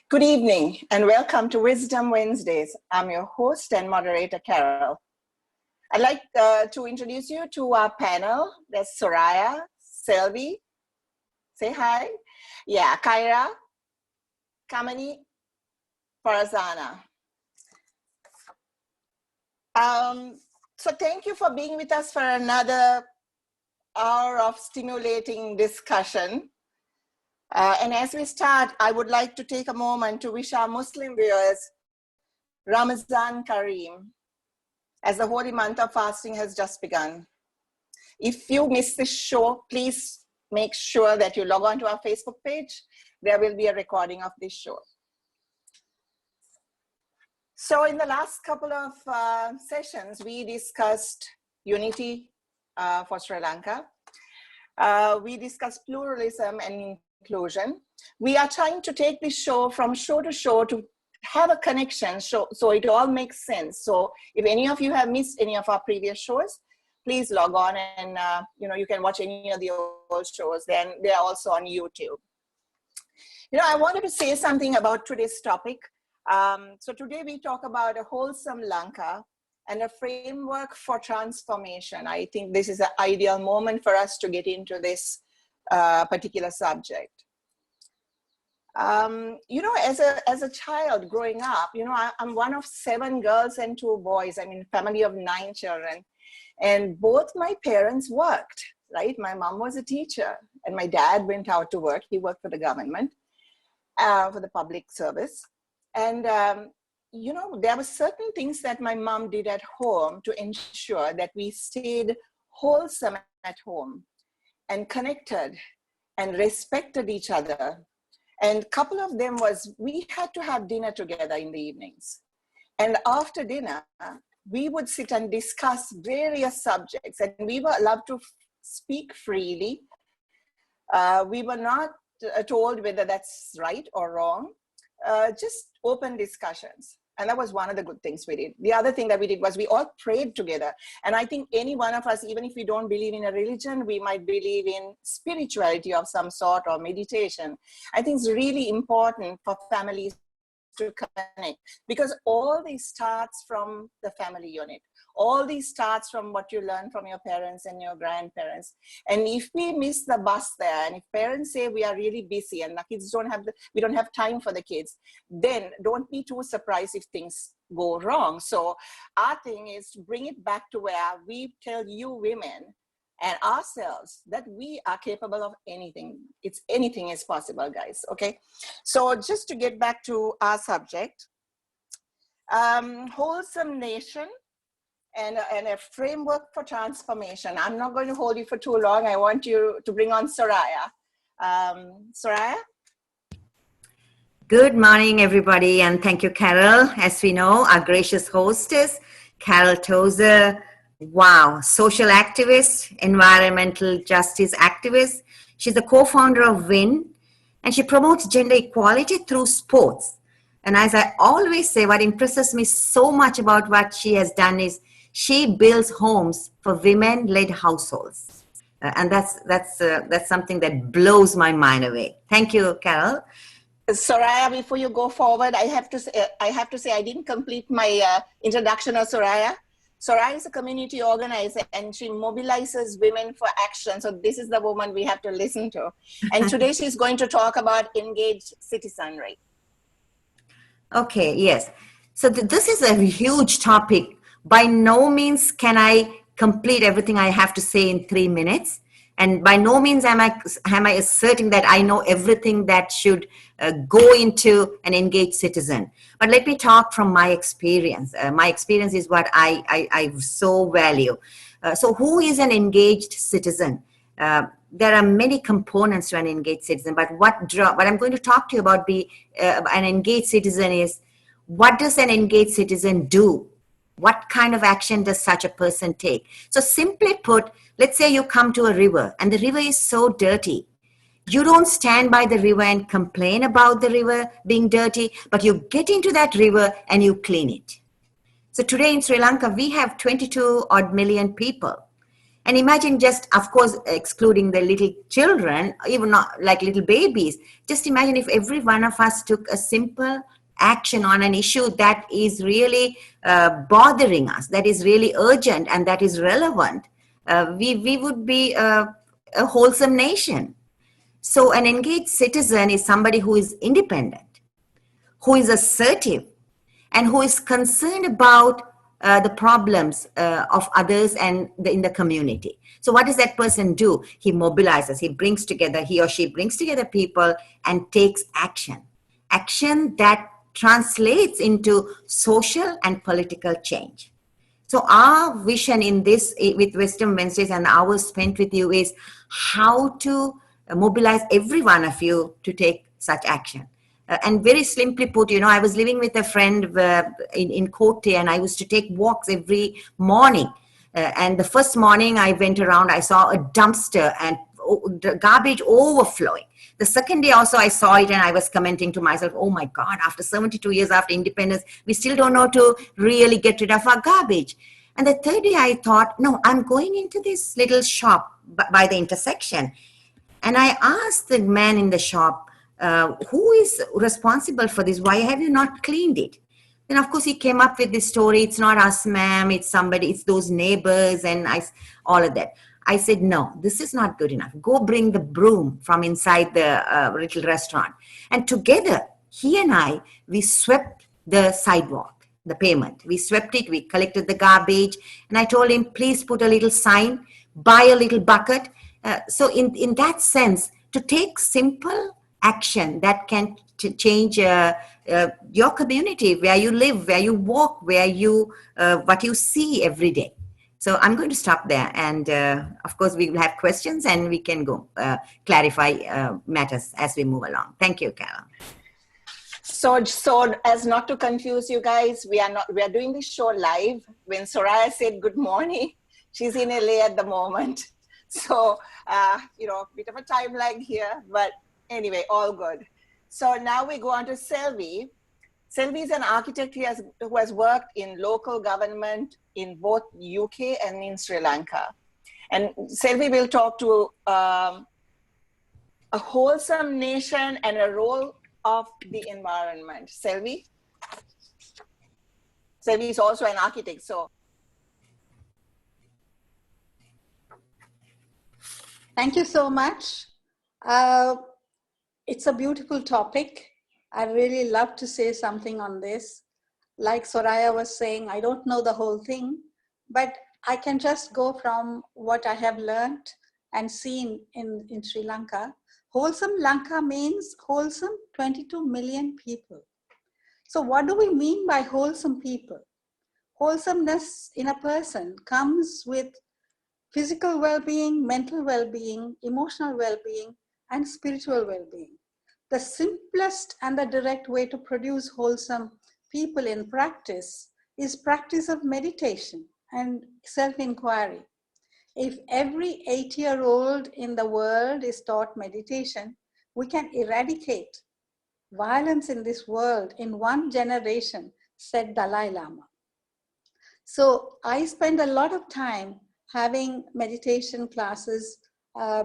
Good evening and welcome to Wisdom Wednesdays. I'm your host and moderator, Carol. I'd like to introduce you to our panel. There's Soraya, Selvi, say hi. Yeah, Kyra, Kamini, Farazana. So thank you for being with us for another hour of stimulating discussion. And as we start, I would like to take a moment to wish our Muslim viewers Ramazan Kareem, as the holy month of fasting has just begun. If you missed this show, please make sure that you log on to our Facebook page. There will be a recording of this show. So in the last couple of sessions, we discussed unity for Sri Lanka. We discussed pluralism and inclusion. We are trying to take this show from show to show to have a connection so it all makes sense. So if any of you have missed any of our previous shows, please log on and you can watch any of the old shows. Then they are also on YouTube. I wanted to say something about today's topic. So today we talk about a wholesome Lanka and a framework for transformation. I think this is an ideal moment for us to get into this particular subject. As a child growing up, I'm one of 7 girls and 2 boys. I'm in a family of 9 children, and both my parents worked, right? My mom was a teacher and my dad went out to work. He worked for the government, for the public service. And, there were certain things that my mom did at home to ensure that we stayed wholesome at home and connected and respected each other. And a couple of them was, we had to have dinner together in the evenings. And after dinner, we would sit and discuss various subjects, and we were allowed to speak freely. We were not told whether that's right or wrong, just open discussions. And that was one of the good things we did. The other thing that we did was we all prayed together. And I think any one of us, even if we don't believe in a religion, we might believe in spirituality of some sort or meditation. I think it's really important for families to connect, because all this starts from the family unit. All this starts from what you learn from your parents and your grandparents. And if we miss the bus there, and if parents say we are really busy and the kids we don't have time for the kids, then don't be too surprised if things go wrong. So our thing is to bring it back to where we tell you women and ourselves that we are capable of anything. Anything is possible, guys, okay? So just to get back to our subject, wholesome nation and a framework for transformation. I'm not going to hold you for too long. I want you to bring on Soraya. Soraya? Good morning, everybody, and thank you, Carol. As we know, our gracious hostess, Carol Tozer. Wow, social activist, environmental justice activist. She's the co-founder of WIN, and she promotes gender equality through sports. And as I always say, what impresses me so much about what she has done is she builds homes for women-led households. And that's something that blows my mind away. Thank you, Carol. Soraya, before you go forward, I have to say I didn't complete my introduction of Soraya. Soraya is a community organizer and she mobilizes women for action. So this is the woman we have to listen to. And today she's going to talk about engaged citizenry. Okay, yes. So this is a huge topic. By no means can I complete everything I have to say in 3 minutes. And by no means am I asserting that I know everything that should go into an engaged citizen. But let me talk from my experience. My experience is what I so value. So who is an engaged citizen? There are many components to an engaged citizen, but what I'm going to talk to you about an engaged citizen is, what does an engaged citizen do? What kind of action does such a person take? So simply put, let's say you come to a river and the river is so dirty. You don't stand by the river and complain about the river being dirty, but you get into that river and you clean it. So today in Sri Lanka, we have 22 odd million people. And imagine, just, of course, excluding the little children, even not like little babies, just imagine if every one of us took a simple action on an issue that is really bothering us, that is really urgent and that is relevant. We would be a wholesome nation. So an engaged citizen is somebody who is independent, who is assertive, and who is concerned about the problems of others and in the community. So what does that person do? He mobilizes, he or she brings together people and takes action. Action that translates into social and political change. So our vision in this, with Wisdom Wednesdays and the hours spent with you, is how to mobilize every one of you to take such action. And very simply put, I was living with a friend in Kotte, and I used to take walks every morning. And the first morning I went around, I saw a dumpster and garbage overflowing. The second day also I saw it, and I was commenting to myself, oh my God, after 72 years after independence, we still don't know to really get rid of our garbage. And the third day I thought, no, I'm going into this little shop by the intersection. And I asked the man in the shop, who is responsible for this? Why have you not cleaned it? And of course he came up with this story. It's not us, ma'am. It's somebody, it's those neighbors and all of that. I said, no, this is not good enough. Go bring the broom from inside the little restaurant. And together, he and I, we swept the sidewalk, the pavement. We swept it, we collected the garbage. And I told him, please put a little sign, buy a little bucket. So in that sense, to take simple action that can change your community, where you live, where you walk, what you see every day. So I'm going to stop there. And of course, we will have questions and we can go clarify matters as we move along. Thank you, Carol. So as not to confuse you guys, we are doing this show live. When Soraya said good morning, she's in LA at the moment. So, bit of a time lag here, but anyway, all good. So now we go on to Selvi. Selvi is an architect who has worked in local government in both UK and in Sri Lanka. And Selvi will talk to a wholesome nation and a role of the environment. Selvi? Selvi is also an architect, so. Thank you so much. It's a beautiful topic. I really love to say something on this. Like Soraya was saying, I don't know the whole thing, but I can just go from what I have learned and seen in Sri Lanka. Wholesome Lanka means wholesome 22 million people. So what do we mean by wholesome people? Wholesomeness in a person comes with physical well-being, mental well-being, emotional well-being, and spiritual well-being. The simplest and the direct way to produce wholesome people in practice is practice of meditation and self-inquiry. If every 8-year-old in the world is taught meditation, we can eradicate violence in this world in one generation, said Dalai Lama. So I spend a lot of time having meditation classes,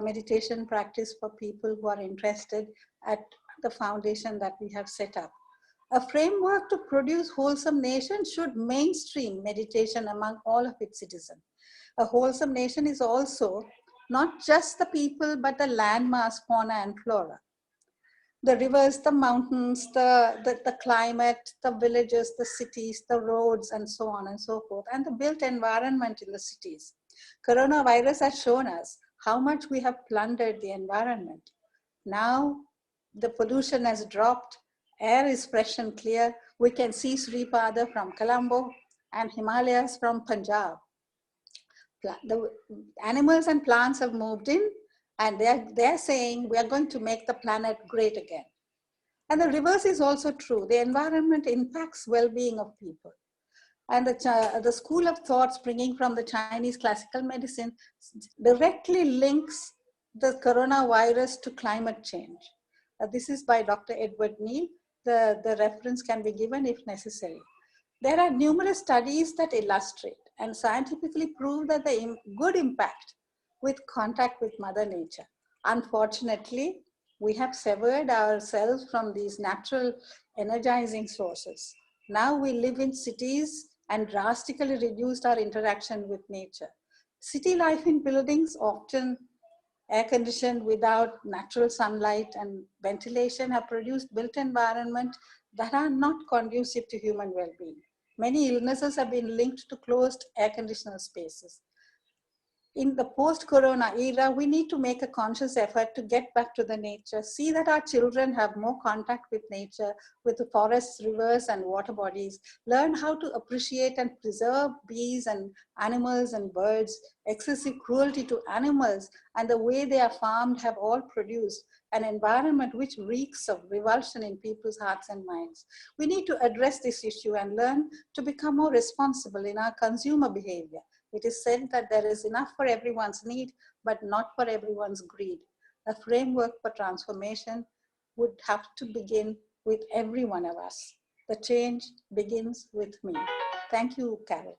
meditation practice for people who are interested at the foundation that we have set up. A framework to produce wholesome nation should mainstream meditation among all of its citizens. A wholesome nation is also not just the people, but the landmass, fauna and flora. The rivers, the mountains, the climate, the villages, the cities, the roads, and so on and so forth, and the built environment in the cities. Coronavirus has shown us how much we have plundered the environment. Now the pollution has dropped, air is fresh and clear. We can see Sripada from Colombo and Himalayas from Punjab. The animals and plants have moved in, and they're saying we are going to make the planet great again. And the reverse is also true. The environment impacts well-being of people. And the school of thought springing from the Chinese classical medicine directly links the coronavirus to climate change. This is by Dr. Edward Neal. The reference can be given if necessary. There are numerous studies that illustrate and scientifically prove that the good impact with contact with Mother Nature. Unfortunately, we have severed ourselves from these natural energizing sources. Now we live in cities and drastically reduced our interaction with nature. City life in buildings, often air conditioned without natural sunlight and ventilation, have produced built environments that are not conducive to human well-being. Many illnesses have been linked to closed air conditioner spaces. In the post-corona era, we need to make a conscious effort to get back to the nature, see that our children have more contact with nature, with the forests, rivers, and water bodies, learn how to appreciate and preserve bees and animals and birds. Excessive cruelty to animals and the way they are farmed have all produced an environment which reeks of revulsion in people's hearts and minds. We need to address this issue and learn to become more responsible in our consumer behavior. It is said that there is enough for everyone's need, but not for everyone's greed. A framework for transformation would have to begin with every one of us. The change begins with me. Thank you, Carol.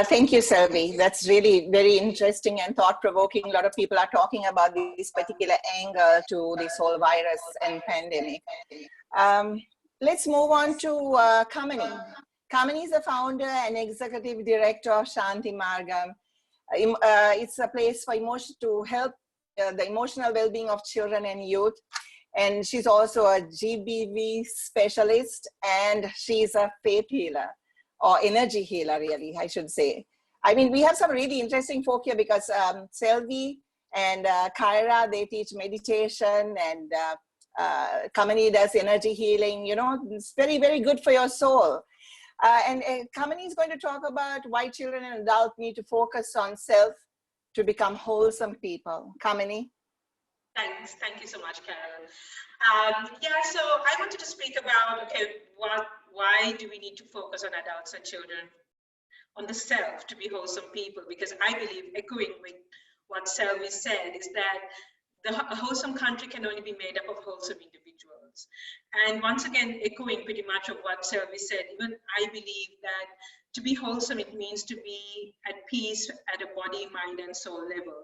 Thank you, Selvi. That's really very interesting and thought-provoking. A lot of people are talking about this particular angle to this whole virus and pandemic. Let's move on to Kamini. Kamini is the founder and executive director of Shanti Margam. It's a place for emotion to help the emotional well-being of children and youth. And she's also a GBV specialist, and she's a faith healer, or energy healer, really, I should say. I mean, we have some really interesting folk here because Selvi and Kyra, they teach meditation, and Kamini does energy healing. You know, it's very, very good for your soul. And Kamini is going to talk about why children and adults need to focus on self to become wholesome people. Kamini? Thanks. Thank you so much, Carol. Yeah, so I wanted to speak about, okay, why do we need to focus on adults and children, on the self to be wholesome people? Because I believe, echoing with what Selvi said, is that a wholesome country can only be made up of wholesome individuals. And once again, echoing pretty much of what Selvi said, even I believe that to be wholesome, it means to be at peace at a body, mind, and soul level.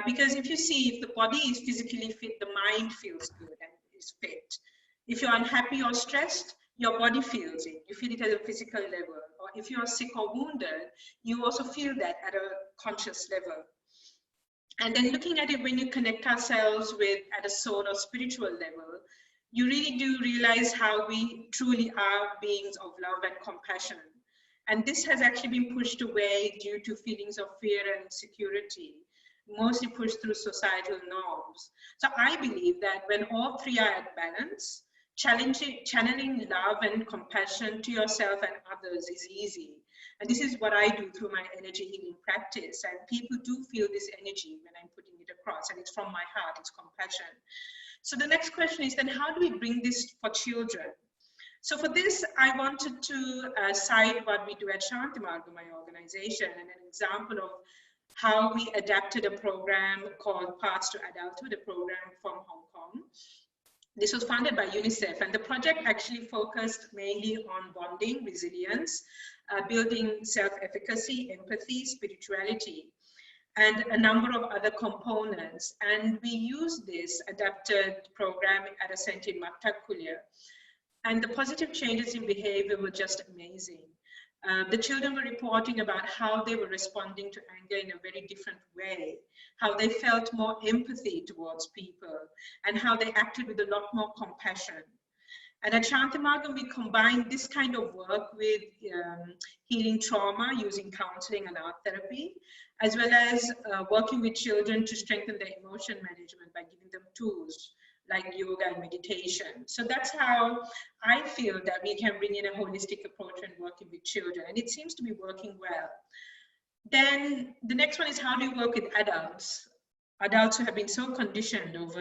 Because if you see, if the body is physically fit, the mind feels good and is fit. If you're unhappy or stressed, your body feels it. You feel it at a physical level. Or if you're sick or wounded, you also feel that at a conscious level. And then looking at it, when you connect ourselves with at a soul or spiritual level, you really do realize how we truly are beings of love and compassion. And this has actually been pushed away due to feelings of fear and insecurity, mostly pushed through societal norms. So I believe that when all three are at balance, channeling love and compassion to yourself and others is easy. And this is what I do through my energy healing practice. And people do feel this energy when I'm putting it across, and it's from my heart, it's compassion. So the next question is then, how do we bring this for children? So for this, I wanted to cite what we do at Shanti Margam, my organization, and an example of how we adapted a program called Paths to Adulthood, a program from Hong Kong. This was funded by UNICEF, and the project actually focused mainly on bonding, resilience, building self-efficacy, empathy, spirituality, and a number of other components. And we used this adapted program at a center in Maktak Kulia. And the positive changes in behavior were just amazing. The children were reporting about how they were responding to anger in a very different way, how they felt more empathy towards people, and how they acted with a lot more compassion. And at Shantimargam, we combine this kind of work with healing trauma using counseling and art therapy, as well as working with children to strengthen their emotion management by giving them tools like yoga and meditation. So that's how I feel that we can bring in a holistic approach when working with children, and it seems to be working well. Then the next one is, how do you work with adults? Adults who have been so conditioned over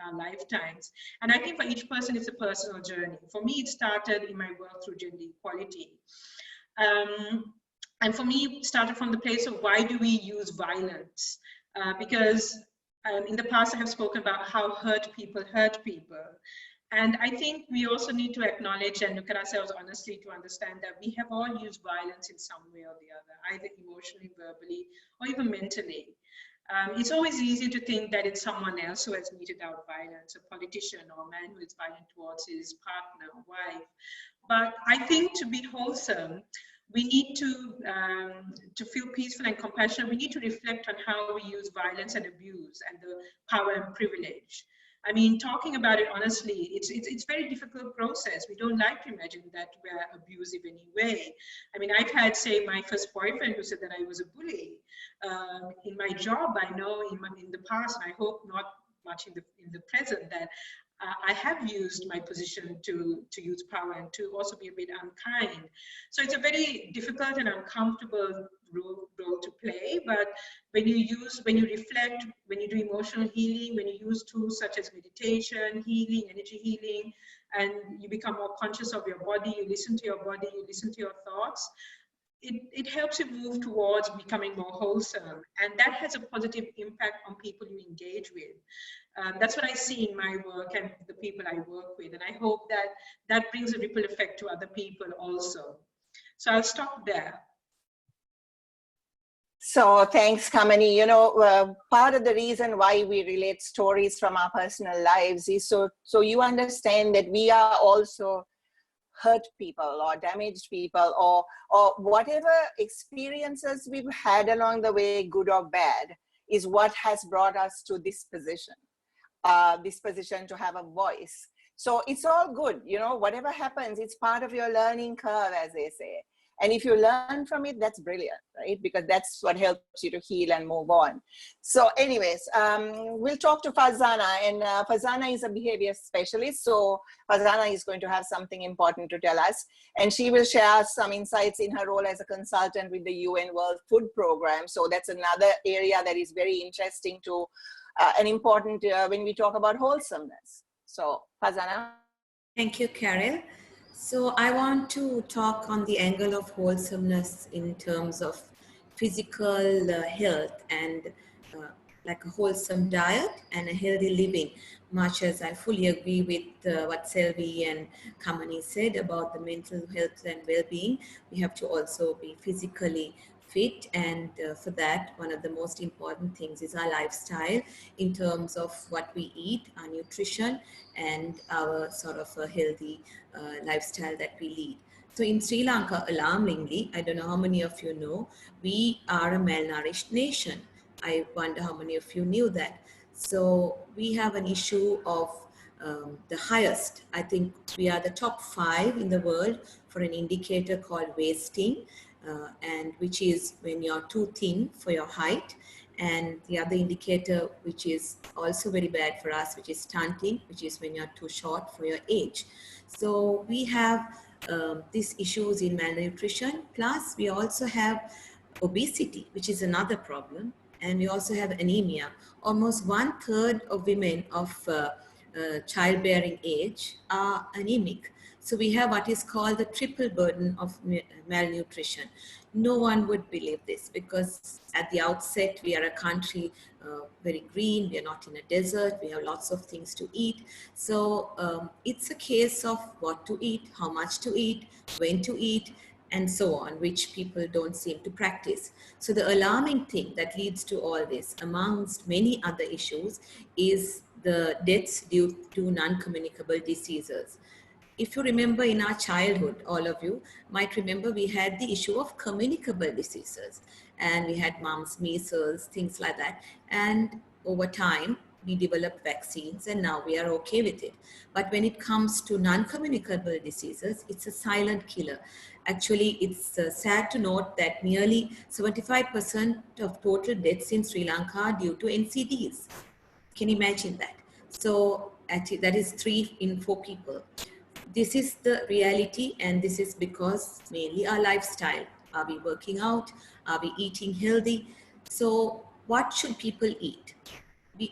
our lifetimes. And I think for each person, it's a personal journey. For me, it started in my work through gender equality. And for me, it started from the place of, why do we use violence? Because in the past, I have spoken about how hurt people hurt people. And I think we also need to acknowledge and look at ourselves honestly to understand that we have all used violence in some way or the other, either emotionally, verbally, or even mentally. It's always easy to think that it's someone else who has meted out violence, a politician or a man who is violent towards his partner or wife. But I think to be wholesome, we need to feel peaceful and compassionate. We need to reflect on how we use violence and abuse and the power and privilege. I mean, talking about it honestly, it's a very difficult process. We don't like to imagine that we're abusive anyway. I mean, I've had, say, my first boyfriend who said that I was a bully. In my job, I know in the past, and I hope not much in the present, that I have used my position to use power and to also be a bit unkind. So it's a very difficult and uncomfortable role to play. But when you reflect, when you do emotional healing, when you use tools such as meditation, healing, energy healing, and you become more conscious of your body, you listen to your body, you listen to your thoughts, it helps you move towards becoming more wholesome, and that has a positive impact on people you engage with. That's what I see in my work and the people I work with, and I hope that that brings a ripple effect to other people also. So I'll stop there. So thanks, Kamini. You know, part of the reason why we relate stories from our personal lives is so you understand that we are also hurt people or damaged people, or whatever experiences we've had along the way, good or bad, is what has brought us to this position to have a voice. So it's all good, you know, whatever happens, it's part of your learning curve, as they say. And if you learn from it, that's brilliant, right? Because that's what helps you to heal and move on. So anyways, we'll talk to Farzana, and Farzana is a behavior specialist. So Farzana is going to have something important to tell us. And she will share some insights in her role as a consultant with the UN World Food Program. So that's another area that is very interesting to and important when we talk about wholesomeness. So Farzana. Thank you, Carol. So I want to talk on the angle of wholesomeness in terms of physical health and like a wholesome diet and a healthy living, much as I fully agree with what Selvi and Kamani said about the mental health and well-being. We have to also be physically fit, and for that, one of the most important things is our lifestyle in terms of what we eat, our nutrition, and our sort of a healthy lifestyle that we lead. So in Sri Lanka, alarmingly, I don't know how many of you know, we are a malnourished nation. I wonder how many of you knew that. So we have an issue of the highest. I think we are the top 5 in the world for an indicator called wasting, and which is when you're too thin for your height. And the other indicator, which is also very bad for us, which is stunting, which is when you're too short for your age. So we have these issues in malnutrition, plus we also have obesity, which is another problem. And we also have anemia. Almost 1/3 of women of childbearing age are anemic. So we have what is called the triple burden of malnutrition. No one would believe this, because at the outset, we are a country very green, we are not in a desert, we have lots of things to eat. So it's a case of what to eat, how much to eat, when to eat, and so on, which people don't seem to practice. So the alarming thing that leads to all this, amongst many other issues, is the deaths due to non-communicable diseases. If you remember in our childhood, all of you might remember we had the issue of communicable diseases, and we had mumps, measles, things like that. And over time, we developed vaccines and now we are okay with it. But when it comes to non-communicable diseases, it's a silent killer. Actually, it's sad to note that nearly 75% of total deaths in Sri Lanka are due to NCDs. Can you imagine that? So actually, that is 3 in 4 people. This is the reality, and this is because mainly our lifestyle. Are we working out? Are we eating healthy? So what should people eat?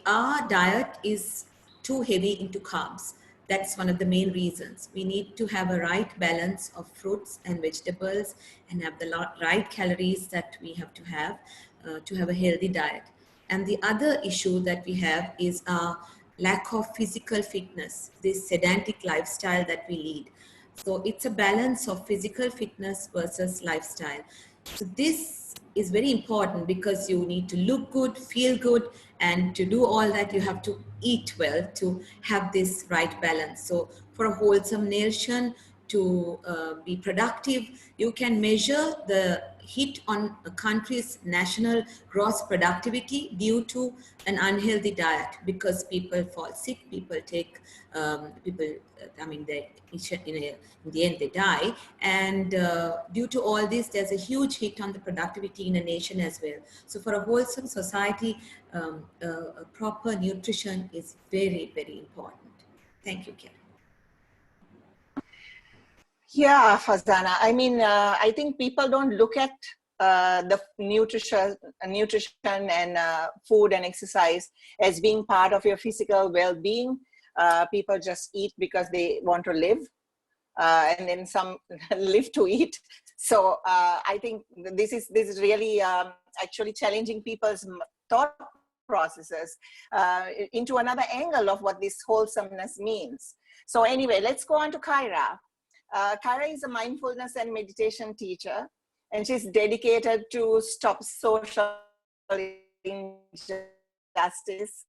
Our diet is too heavy into carbs. That's one of the main reasons. We need to have a right balance of fruits and vegetables and have the right calories that we have to have a healthy diet. And the other issue that we have is our lack of physical fitness, this sedantic lifestyle that we lead. So it's a balance of physical fitness versus lifestyle. So this is very important because you need to look good, feel good, and to do all that you have to eat well to have this right balance. So for a wholesome nation to be productive, you can measure the hit on a country's national gross productivity due to an unhealthy diet, because people fall sick, people take, in the end they die. And due to all this, there's a huge hit on the productivity in a nation as well. So for a wholesome society, a proper nutrition is very, very important. Thank you, Karen. Yeah, Fazana. I mean, I think people don't look at the nutrition and food and exercise as being part of your physical well-being. People just eat because they want to live, and then some live to eat. So I think this is really actually challenging people's thought processes into another angle of what this wholesomeness means. So anyway, let's go on to Kyra. Kyra is a mindfulness and meditation teacher, and she's dedicated to stop social injustice.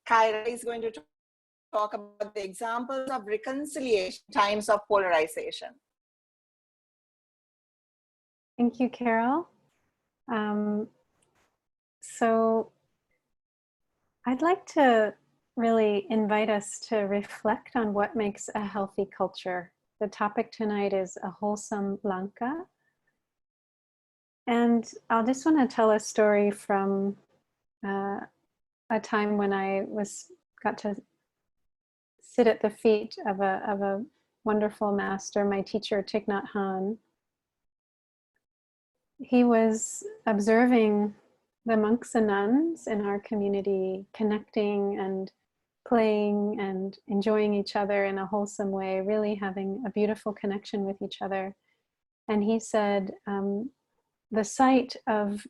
Kyra is going to talk about the examples of reconciliation in times of polarization. Thank you, Carol. So I'd like to really invite us to reflect on what makes a healthy culture. The topic tonight is a wholesome Lanka. And I'll just want to tell a story from a time when I got to sit at the feet of a wonderful master, my teacher, Thich Nhat Hanh. He was observing the monks and nuns in our community connecting and playing and enjoying each other in a wholesome way, really having a beautiful connection with each other. And he said, the sight of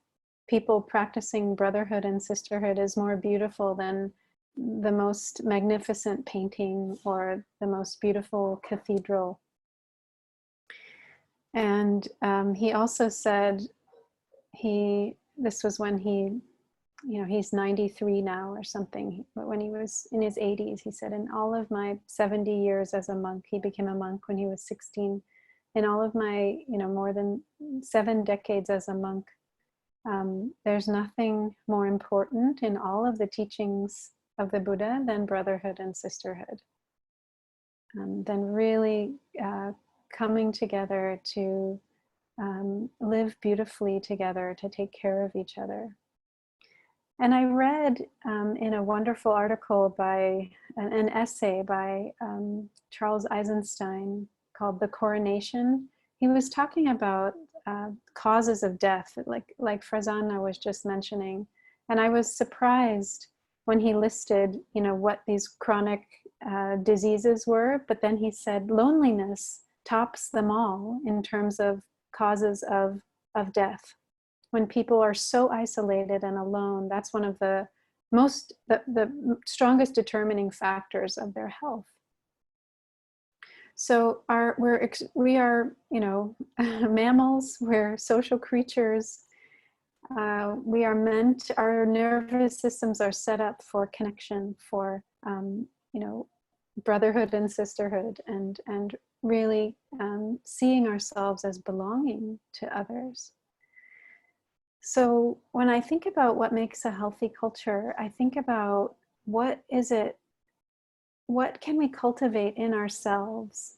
people practicing brotherhood and sisterhood is more beautiful than the most magnificent painting or the most beautiful cathedral. And he also said, this was when he's 93 now or something, but when he was in his 80s, he said, in all of my 70 years as a monk, he became a monk when he was 16. In all of my, more than 7 decades as a monk, there's nothing more important in all of the teachings of the Buddha than brotherhood and sisterhood. Than really coming together to live beautifully together, to take care of each other. And I read in a wonderful article by an essay by Charles Eisenstein called The Coronation. He was talking about causes of death, like Frazana was just mentioning. And I was surprised when he listed, what these chronic diseases were, but then he said loneliness tops them all in terms of causes of death. When people are so isolated and alone, that's one of the strongest determining factors of their health. So we are mammals, we're social creatures. We are our nervous systems are set up for connection, for brotherhood and sisterhood, and really seeing ourselves as belonging to others. So when I think about what makes a healthy culture, I think about what is it, what can we cultivate in ourselves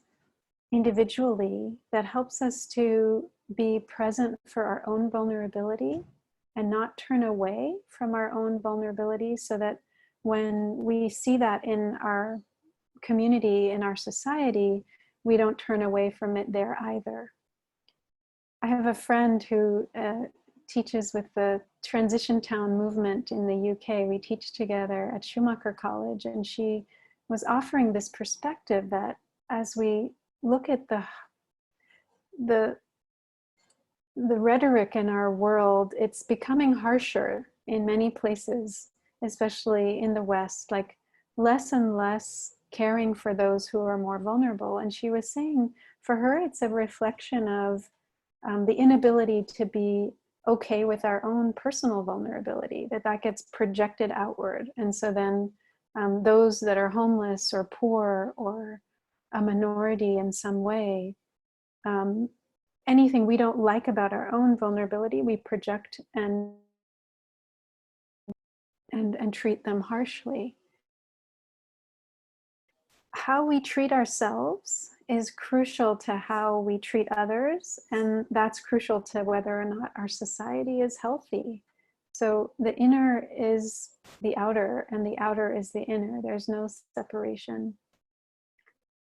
individually that helps us to be present for our own vulnerability and not turn away from our own vulnerability, so that when we see that in our community, in our society, we don't turn away from it there either. I have a friend who teaches with the Transition Town movement in the UK. We teach together at Schumacher College, and she was offering this perspective that as we look at the rhetoric in our world, it's becoming harsher in many places, especially in the West, like less and less caring for those who are more vulnerable. And she was saying for her, it's a reflection of the inability to be okay with our own personal vulnerability, that gets projected outward. And so then those that are homeless or poor or a minority in some way, anything we don't like about our own vulnerability, we project and treat them harshly. How we treat ourselves is crucial to how we treat others, and that's crucial to whether or not our society is healthy. So the inner is the outer, and the outer is the inner. There's no separation.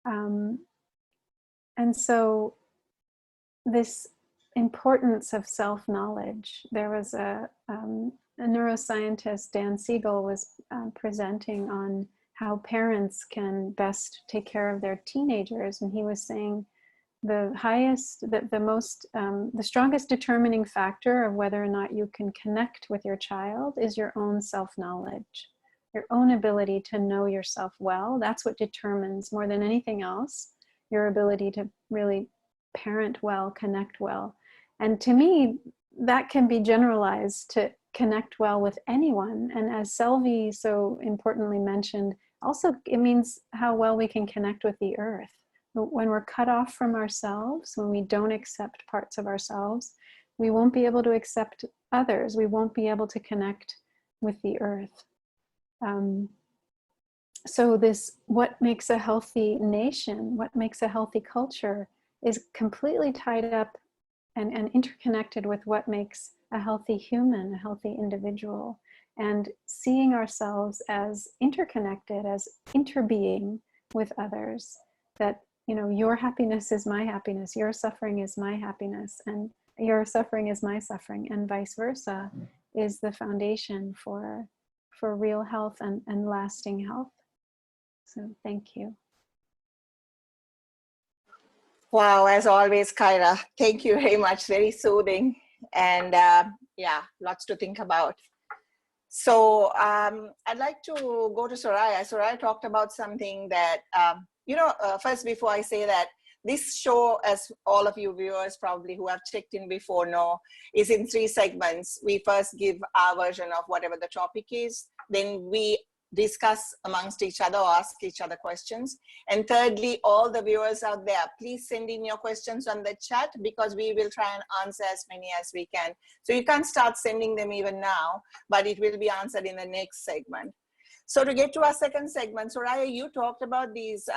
And so this importance of self-knowledge, there was a neuroscientist, Dan Siegel, was presenting on how parents can best take care of their teenagers. And he was saying the strongest determining factor of whether or not you can connect with your child is your own self-knowledge, your own ability to know yourself well. That's what determines more than anything else your ability to really parent well, connect well. And to me, that can be generalized to connect well with anyone. And as Selvi so importantly mentioned, also it means how well we can connect with the earth. When we're cut off from ourselves, when we don't accept parts of ourselves, we won't be able to accept others. We won't be able to connect with the earth. So this, what makes a healthy nation, what makes a healthy culture, is completely tied up and interconnected with what makes a healthy human, a healthy individual. And seeing ourselves as interconnected, as interbeing with others, that, you know, your happiness is my happiness, your suffering is my happiness, and your suffering is my suffering, and vice versa, is the foundation for real health and lasting health. So thank you. Wow, as always, Kyra, thank you very much. Very soothing, and yeah, lots to think about. So I'd like to go to Soraya. Soraya talked about something that, first, before I say that, this show, as all of you viewers probably who have checked in before know, is in 3 segments. We first give our version of whatever the topic is. Then we discuss amongst each other or ask each other questions. And thirdly, all the viewers out there, please send in your questions on the chat, because we will try and answer as many as we can. So you can start sending them even now, but it will be answered in the next segment. So to get to our second segment, Soraya, you talked about these,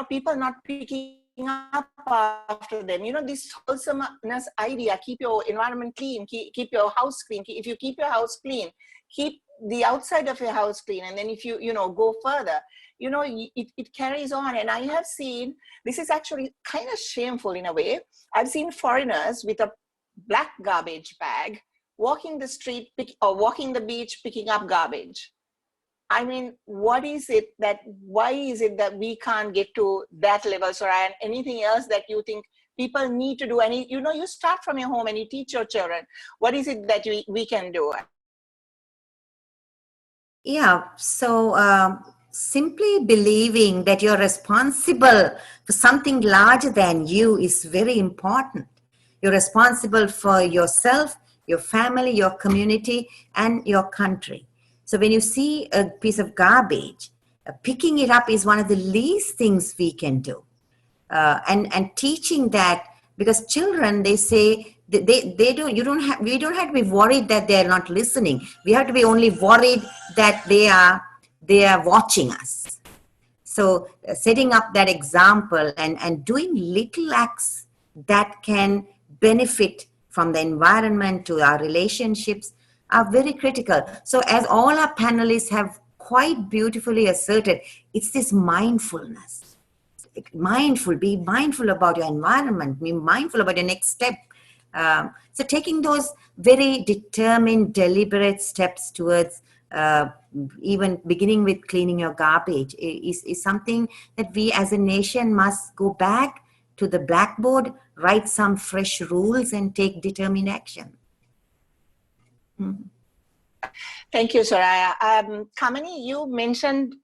people not picking up after them. You know, this wholesomeness idea, keep your environment clean, keep your house clean. If you keep your house clean, keep the outside of your house clean. And then if you go further, it carries on. And I have seen, this is actually kind of shameful in a way. I've seen foreigners with a black garbage bag walking the street or walking the beach picking up garbage. I mean, why is it that we can't get to that level, Soraya? And anything else that you think people need to do? And you start from your home and you teach your children. What is it that we can do? Yeah, so simply believing that you're responsible for something larger than you is very important. You're responsible for yourself, your family, your community, and your country. So when you see a piece of garbage, picking it up is one of the least things we can do. And teaching that, because children, they say they don't, we don't have to be worried that they're not listening. We have to be only worried that they are watching us. So setting up that example and doing little acts that can benefit from the environment to our relationships are very critical. So as all our panelists have quite beautifully asserted, it's this mindfulness. Be mindful about your environment, be mindful about your next step. So taking those very determined, deliberate steps towards even beginning with cleaning your garbage is something that we as a nation must go back to the blackboard, write some fresh rules and take determined action. Thank you, Soraya. Kamini, you mentioned,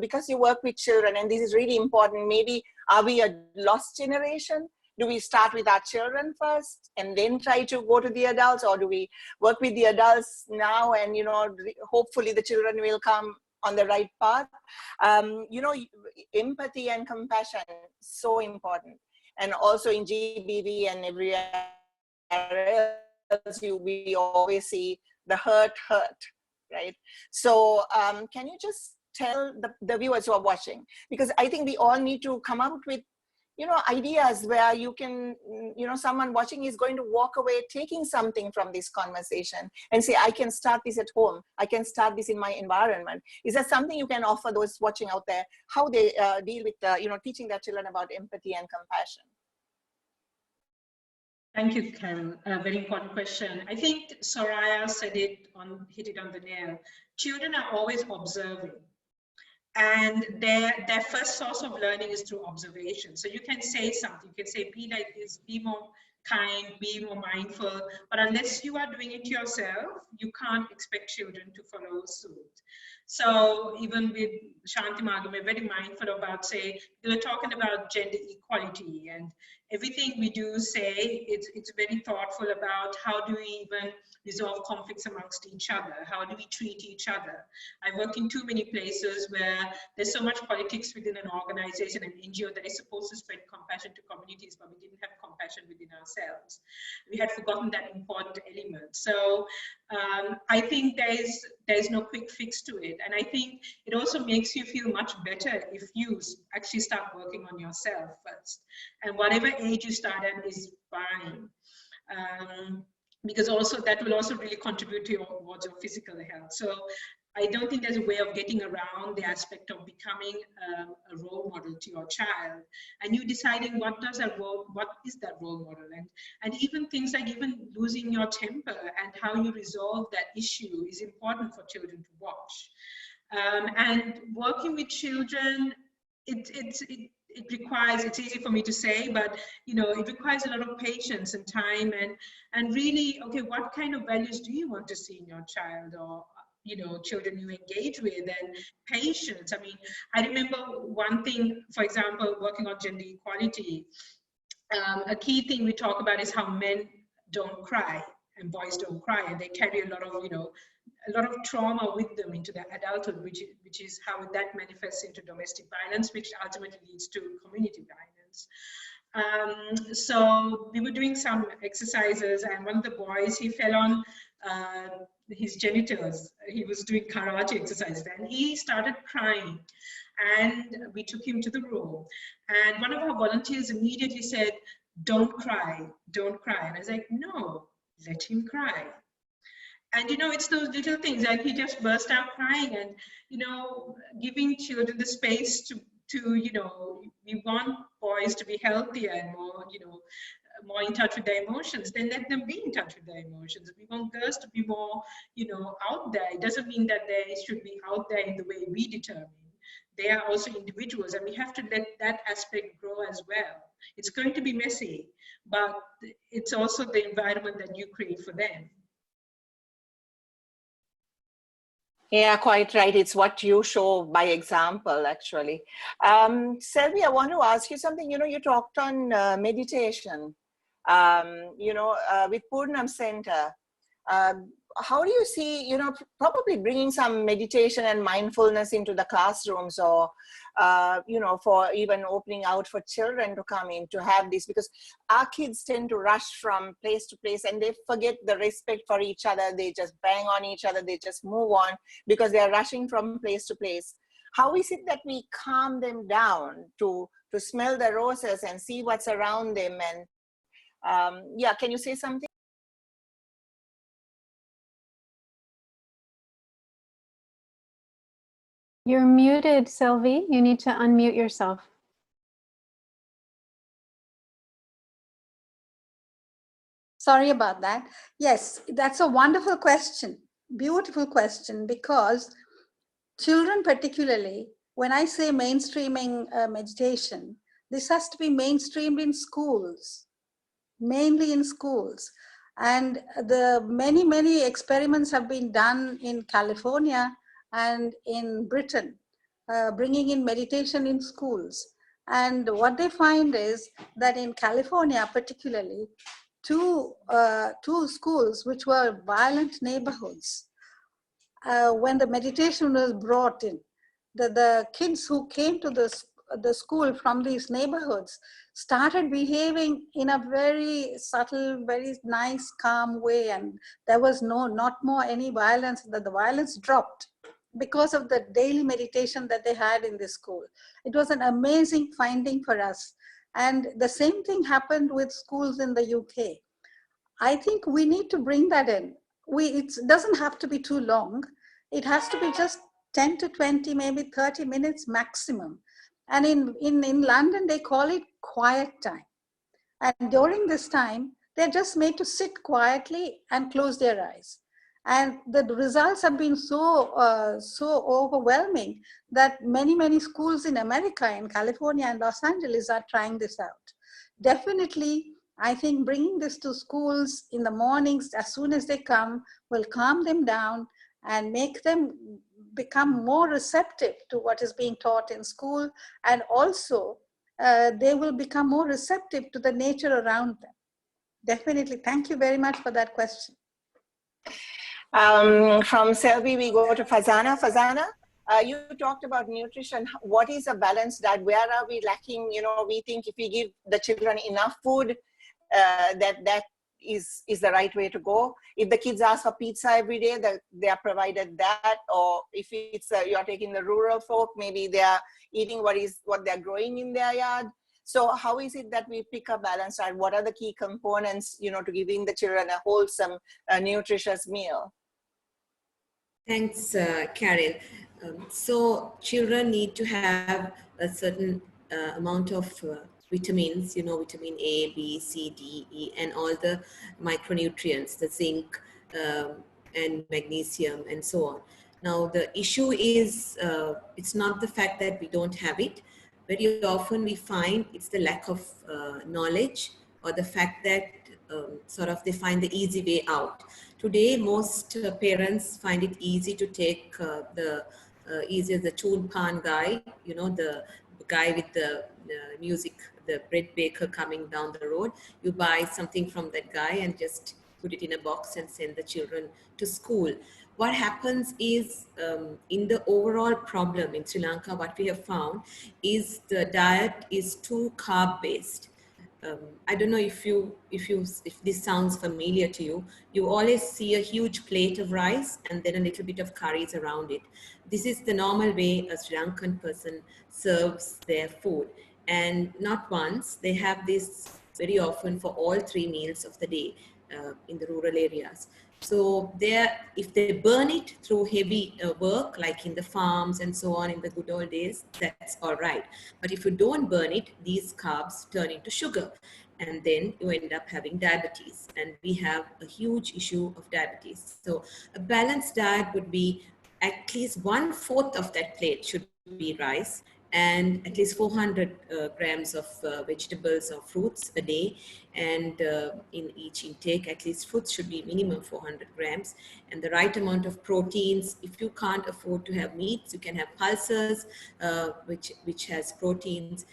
because you work with children, and this is really important, maybe are we a lost generation? Do we start with our children first and then try to go to the adults, or do we work with the adults now and, hopefully the children will come on the right path? Empathy and compassion, so important. And also in GBV and everywhere else, we always see the hurt, right? So can you just tell the viewers who are watching, because I think we all need to come up with, ideas where you can, someone watching is going to walk away taking something from this conversation and say, I can start this at home. I can start this in my environment. Is that something you can offer those watching out there, how they deal with, teaching their children about empathy and compassion? Thank you, Carol. A very important question. I think Soraya hit it on the nail. Children are always observing. And their first source of learning is through observation. So you can say something, you can say, be like this, be more kind, be more mindful. But unless you are doing it yourself, you can't expect children to follow suit. So even with Shanti Magam, we're very mindful about, say, we're talking about gender equality, and everything we do say, it's very thoughtful about how do we even resolve conflicts amongst each other? How do we treat each other? I worked in too many places where there's so much politics within an organization, an NGO, that is supposed to spread compassion to communities, but we didn't have compassion within ourselves. We had forgotten that important element. So I think there's no quick fix to it. And I think it also makes you feel much better if you actually start working on yourself first. And whatever age you start at is fine. Because also that will also really contribute towards your physical health. So I don't think there's a way of getting around the aspect of becoming a role model to your child, and you deciding what is that role model, and even things like even losing your temper and how you resolve that issue is important for children to watch. And working with children, it requires, it's easy for me to say, but it requires a lot of patience and time, and really, okay, what kind of values do you want to see in your child, or children you engage with, and patience. I mean, I remember one thing, for example, working on gender equality, a key thing we talk about is how men don't cry and boys don't cry, and they carry a lot of trauma with them into their adulthood, which is how that manifests into domestic violence, which ultimately leads to community violence. So we were doing some exercises, and one of the boys, he fell on his genitals. He was doing karate exercises, and he started crying, and we took him to the room, and one of our volunteers immediately said, don't cry, don't cry. And I was like, no, let him cry. And it's those little things, and he just burst out crying, and giving children the space to we want boys to be healthier and more in touch with their emotions. Then let them be in touch with their emotions. We want girls to be more out there. It doesn't mean that they should be out there in the way we determine. They are also individuals, and we have to let that aspect grow as well. It's going to be messy, but it's also the environment that you create for them. Yeah, quite right. It's what you show by example, actually. Selvi, I want to ask you something. You talked on meditation, with Purnam Center. how do you see, you know, probably bringing some meditation and mindfulness into the classrooms, or, you know, for even opening out for children to come in to have this, because our kids tend to rush from place to place and they forget the respect for each other. They just bang on each other. They just move on because they're rushing from place to place. How is it that we calm them down to smell the roses and see what's around them? And yeah, can you say something? You're muted, Sylvie. You need to unmute yourself. Sorry about that. Yes, that's a wonderful question. Beautiful question, because children particularly, when I say mainstreaming meditation, this has to be mainstreamed in schools, mainly in schools. And the many experiments have been done in California and in Britain, bringing in meditation in schools. And what they find is that in California particularly, two schools which were violent neighborhoods, when the meditation was brought in, the kids who came to the school from these neighborhoods started behaving in a very subtle, very nice, calm way, and there was not more any violence. That the violence dropped because of the daily meditation that they had in the school. It was an amazing finding for us. And the same thing happened with schools in the UK. I think we need to bring that in. It doesn't have to be too long. It has to be just 10 to 20, maybe 30 minutes maximum. And in London, they call it quiet time. And during this time, they're just made to sit quietly and close their eyes. And the results have been so overwhelming that many schools in America, in California and Los Angeles, are trying this out. Definitely, I think bringing this to schools in the mornings as soon as they come will calm them down and make them become more receptive to what is being taught in school, and also they will become more receptive to the nature around them. Definitely. Thank you very much for that question. From Selvi, we go to Fazana. Fazana, you talked about nutrition. What is a balanced diet? Where are we lacking? You know, we think if we give the children enough food, that is the right way to go. If the kids ask for pizza every day, they are provided that. Or if it's you're taking the rural folk, maybe they are eating what they're growing in their yard. So how is it that we pick a balanced diet? What are the key components, you know, to giving the children a wholesome, nutritious meal? Thanks, Karen. So children need to have a certain amount of vitamins, you know, vitamin A, B, C, D, E, and all the micronutrients, the zinc and magnesium and so on. Now, the issue is, it's not the fact that we don't have it. Very often we find it's the lack of knowledge, or the fact that sort of they find the easy way out. Today, most parents find it easy to take easier the chun pan guy, you know, the guy with the music, the bread baker coming down the road. You buy something from that guy and just put it in a box and send the children to school. What happens is, in the overall problem in Sri Lanka, what we have found is the diet is too carb based. I don't know if this sounds familiar to you. You always see a huge plate of rice and then a little bit of curries around it. This is the normal way a Sri Lankan person serves their food. And not once, they have this very often for all 3 meals of the day in the rural areas. So if they burn it through heavy work, like in the farms and so on in the good old days, that's all right. But if you don't burn it, these carbs turn into sugar, and then you end up having diabetes. And we have a huge issue of diabetes. So a balanced diet would be at least 1/4 of that plate should be rice, and at least 400 grams of vegetables or fruits a day. And in each intake, at least fruits should be minimum 400 grams. And the right amount of proteins. If you can't afford to have meats, you can have pulses, which has proteins,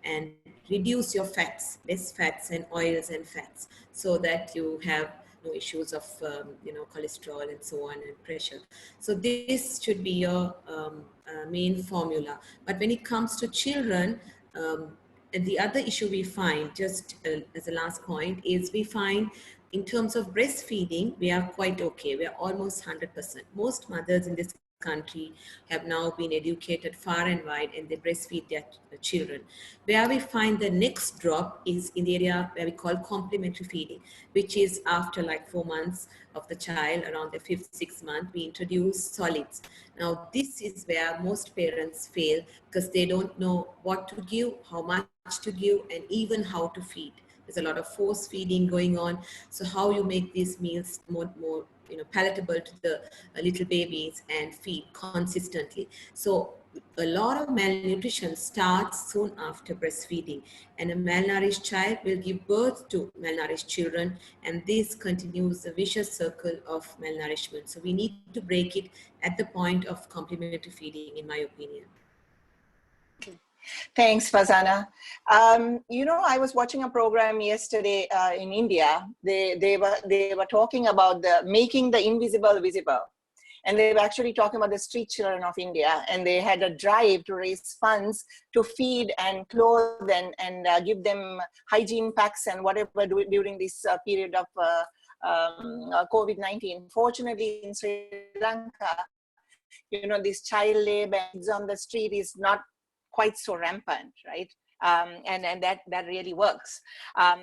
and reduce your fats, less fats and oils and fats, so that you have no issues of cholesterol and so on and pressure. So this should be your main formula. But when it comes to children, and the other issue we find, just as a last point, is we find in terms of breastfeeding, we are quite okay. We are almost 100%. Most mothers in this country have now been educated far and wide, and they breastfeed their children. Where we find the next drop is in the area where we call complementary feeding, which is after like 4 months of the child, around the 5th, 6th month, we introduce solids. Now, this is where most parents fail because they don't know what to give, how much to give, and even how to feed. There's a lot of force feeding going on. So how you make these meals more palatable to the little babies and feed consistently. So a lot of malnutrition starts soon after breastfeeding, and a malnourished child will give birth to malnourished children, and this continues the vicious circle of malnourishment. So we need to break it at the point of complementary feeding, in my opinion. Thanks, Fazana. I was watching a program yesterday in India. They were talking about making the invisible visible. And they were actually talking about the street children of India, and they had a drive to raise funds to feed and clothe and give them hygiene packs and whatever during this period of COVID-19. Fortunately, in Sri Lanka, this child labor on the street is not quite so rampant, right? And that really works.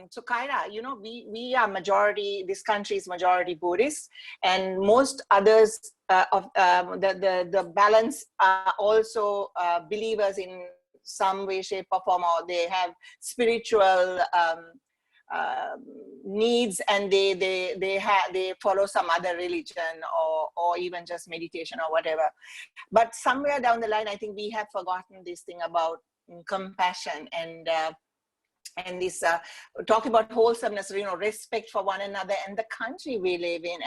So Kyra, we are majority, this country is majority Buddhist, and most others of the balance are also believers in some way, shape or form, or they have spiritual needs, and they follow some other religion or even just meditation or whatever. But somewhere down the line, I think we have forgotten this thing about compassion and this talk about wholesomeness, respect for one another and the country we live in,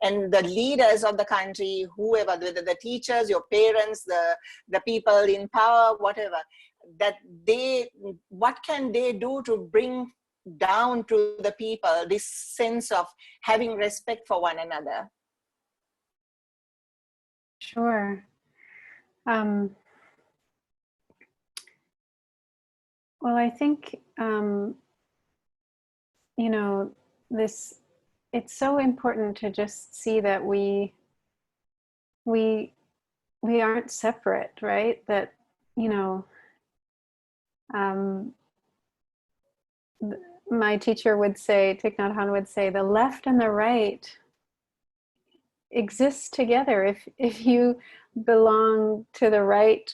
and the leaders of the country, whoever, the teachers, your parents, the people in power, whatever, that what can they do to bring down to the people this sense of having respect for one another? Sure. Well, I think, it's so important to just see that we aren't separate, right? That, my teacher would say, Thich Nhat Hanh would say, the left and the right exist together. If you belong to the right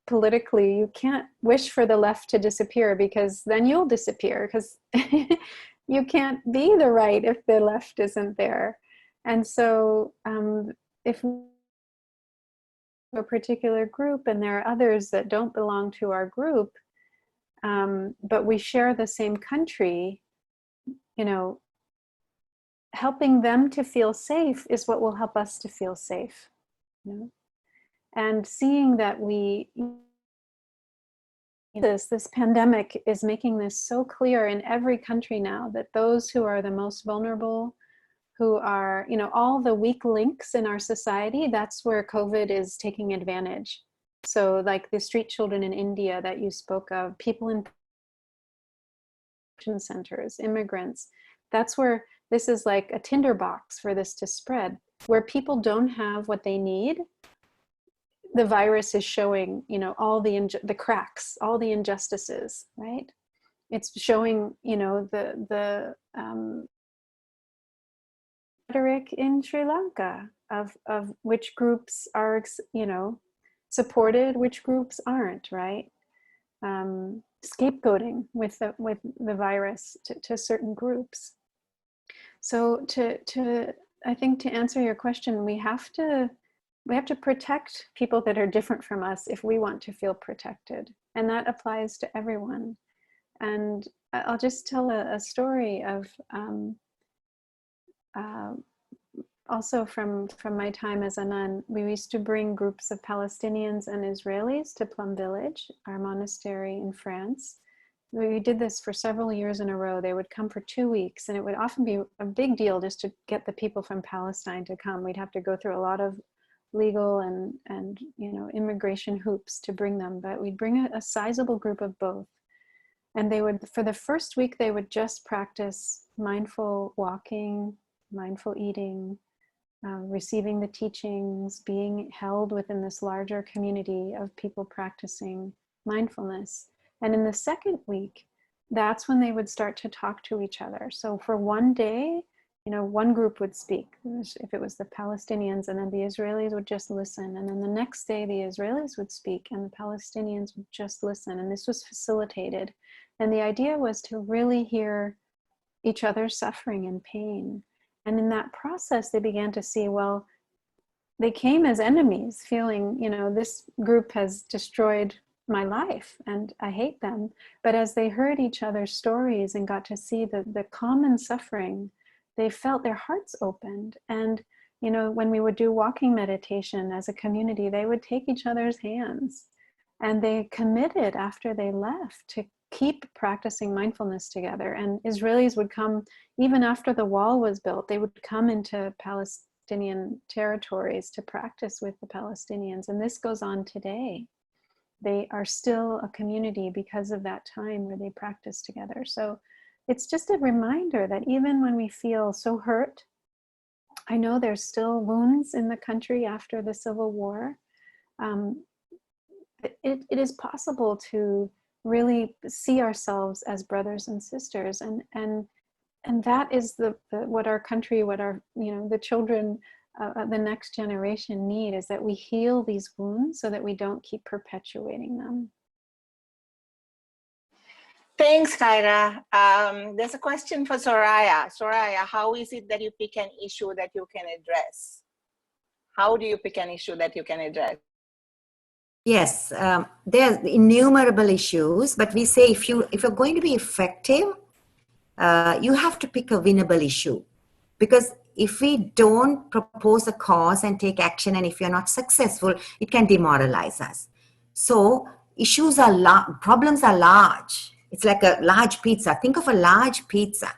politically, you can't wish for the left to disappear, because then you'll disappear, because you can't be the right if the left isn't there. And so if a particular group and there are others that don't belong to our group, but we share the same country, helping them to feel safe is what will help us to feel safe. And seeing that this pandemic is making this so clear in every country now, that those who are the most vulnerable, who are, all the weak links in our society, that's where COVID is taking advantage. So like the street children in India that you spoke of, people in centers, immigrants, that's where this is like a tinderbox for this to spread. Where people don't have what they need, the virus is showing, all the cracks, all the injustices, right? It's showing, the rhetoric in Sri Lanka of which groups are, supported, which groups aren't, right? Scapegoating with the virus to certain groups. So I think to answer your question, we have to protect people that are different from us if we want to feel protected, and that applies to everyone. And I'll just tell a story of also from my time as a nun. We used to bring groups of Palestinians and Israelis to Plum Village, our monastery in France, we did this for several years in a row. They would come for 2 weeks, and it would often be a big deal just to get the people from Palestine to come. We'd have to go through a lot of legal and immigration hoops to bring them, but we'd bring a sizable group of both. And they would, for the first week, they would just practice mindful walking, mindful eating, receiving the teachings, being held within this larger community of people practicing mindfulness. And in the second week, that's when they would start to talk to each other. So for one day, one group would speak, if it was the Palestinians, and then the Israelis would just listen. And then the next day, the Israelis would speak and the Palestinians would just listen. And this was facilitated. And the idea was to really hear each other's suffering and pain. And in that process, they began to see, well, they came as enemies, feeling, this group has destroyed my life and I hate them. But as they heard each other's stories and got to see the common suffering, they felt their hearts opened. And, when we would do walking meditation as a community, they would take each other's hands, and they committed after they left to keep practicing mindfulness together. And Israelis would come, even after the wall was built, they would come into Palestinian territories to practice with the Palestinians. And this goes on today. They are still a community because of that time where they practice together. So it's just a reminder that even when we feel so hurt, I know there's still wounds in the country after the Civil War. It is possible to really see ourselves as brothers and sisters, and that is what our country, what our the children, the next generation need, is that we heal these wounds so that we don't keep perpetuating them. Thanks, Kyra. There's a question for Soraya. Soraya, how is it that you pick an issue that you can address? How do you pick an issue that you can address? Yes, there's innumerable issues, but we say if you're going to be effective, you have to pick a winnable issue. Because if we don't propose a cause and take action, and if you're not successful, it can demoralize us. So issues are problems are large. It's like a large pizza. Think of a large pizza.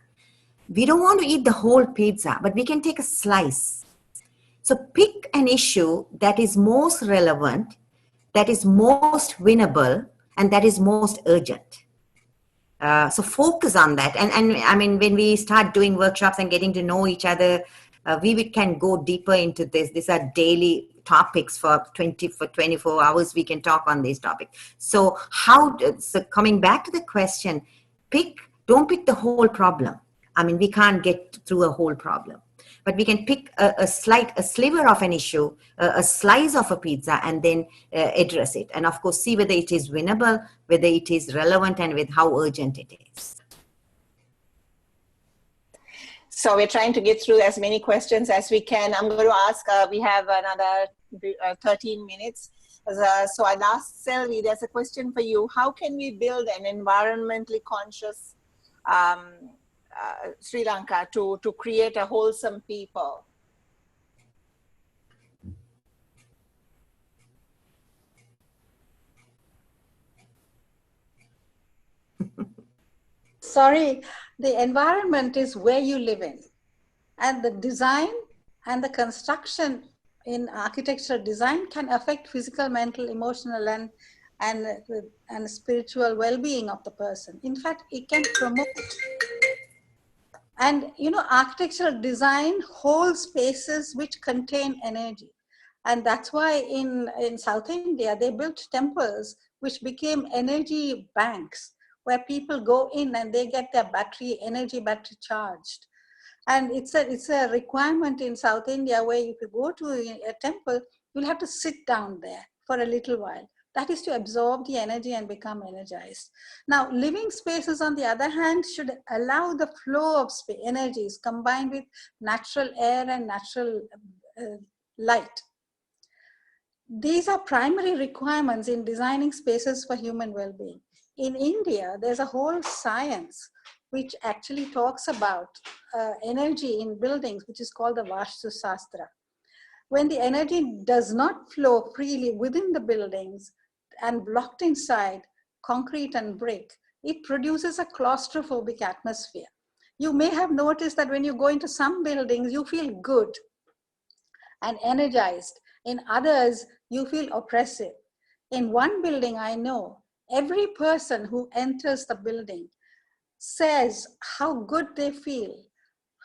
We don't want to eat the whole pizza, but we can take a slice. So pick an issue that is most relevant, that is most winnable, and that is most urgent. So focus on that. And I mean, when we start doing workshops and getting to know each other, we can go deeper into this. These are daily topics for 24 hours. We can talk on these topics. So coming back to the question, don't pick the whole problem. I mean, we can't get through a whole problem. But we can pick a sliver of an issue, a slice of a pizza, and then address it. And of course, see whether it is winnable, whether it is relevant, and with how urgent it is. So we're trying to get through as many questions as we can. I'm going to ask, we have another 13 minutes. So I'll ask Selvi, there's a question for you. How can we build an environmentally conscious Sri Lanka to create a wholesome people? Sorry, the environment is where you live in, and the design and the construction in architectural design can affect physical, mental, emotional, and spiritual well-being of the person. In fact, it can promote. And architectural design holds spaces which contain energy. And that's why in South India, they built temples which became energy banks, where people go in and they get their energy battery charged. And it's a requirement in South India, where if you go to a temple, you'll have to sit down there for a little while. That is to absorb the energy and become energized. Now, living spaces, on the other hand, should allow the flow of energies combined with natural air and natural light. These are primary requirements in designing spaces for human well-being. In India, there's a whole science which actually talks about energy in buildings, which is called the Vastu Sastra. When the energy does not flow freely within the buildings and blocked inside concrete and brick, it produces a claustrophobic atmosphere. You may have noticed that when you go into some buildings, you feel good and energized. In others, you feel oppressive. In one building, I know every person who enters the building says how good they feel,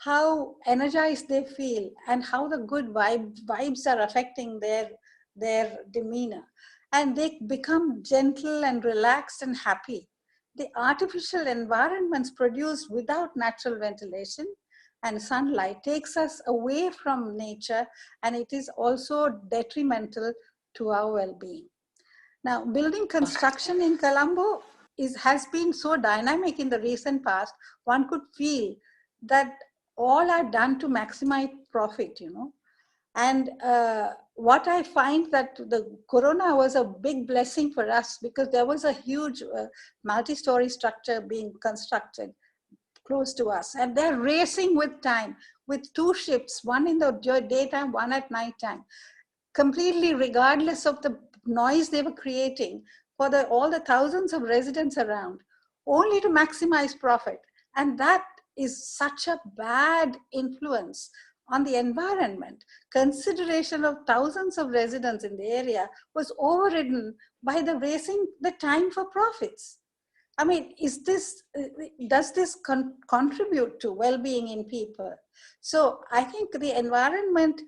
how energized they feel, and how the good vibes are affecting their demeanor. And they become gentle and relaxed and happy. The artificial environments produced without natural ventilation and sunlight takes us away from nature, and it is also detrimental to our well-being. Now, building construction in Colombo has been so dynamic in the recent past, one could feel that all are done to maximize profit, you know. And what I find that the corona was a big blessing for us, because there was a huge multi-story structure being constructed close to us, and they're racing with time, with two shifts, one in the daytime, one at nighttime, completely regardless of the noise they were creating for all the thousands of residents around, only to maximize profit. And that is such a bad influence on the environment. Consideration of thousands of residents in the area was overridden by the racing the time for profits. I mean, does this contribute to well-being in people? So I think the environment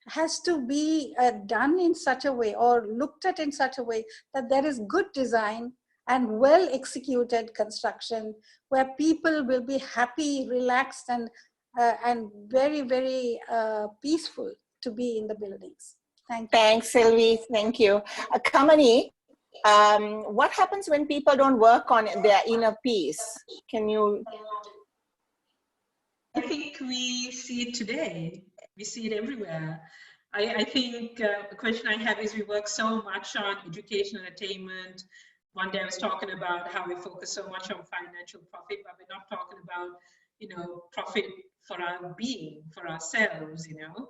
has to be done in such a way, or looked at in such a way, that there is good design and well executed construction where people will be happy, relaxed, and very, very peaceful to be in the buildings. Thank you. Thanks, Sylvie. Thank you. Kamani, what happens when people don't work on their inner peace? Can you? I think we see it today. We see it everywhere. I think the question I have is, we work so much on education and attainment. One day I was talking about how we focus so much on financial profit, but we're not talking about, you know, profit for our being, for ourselves, you know.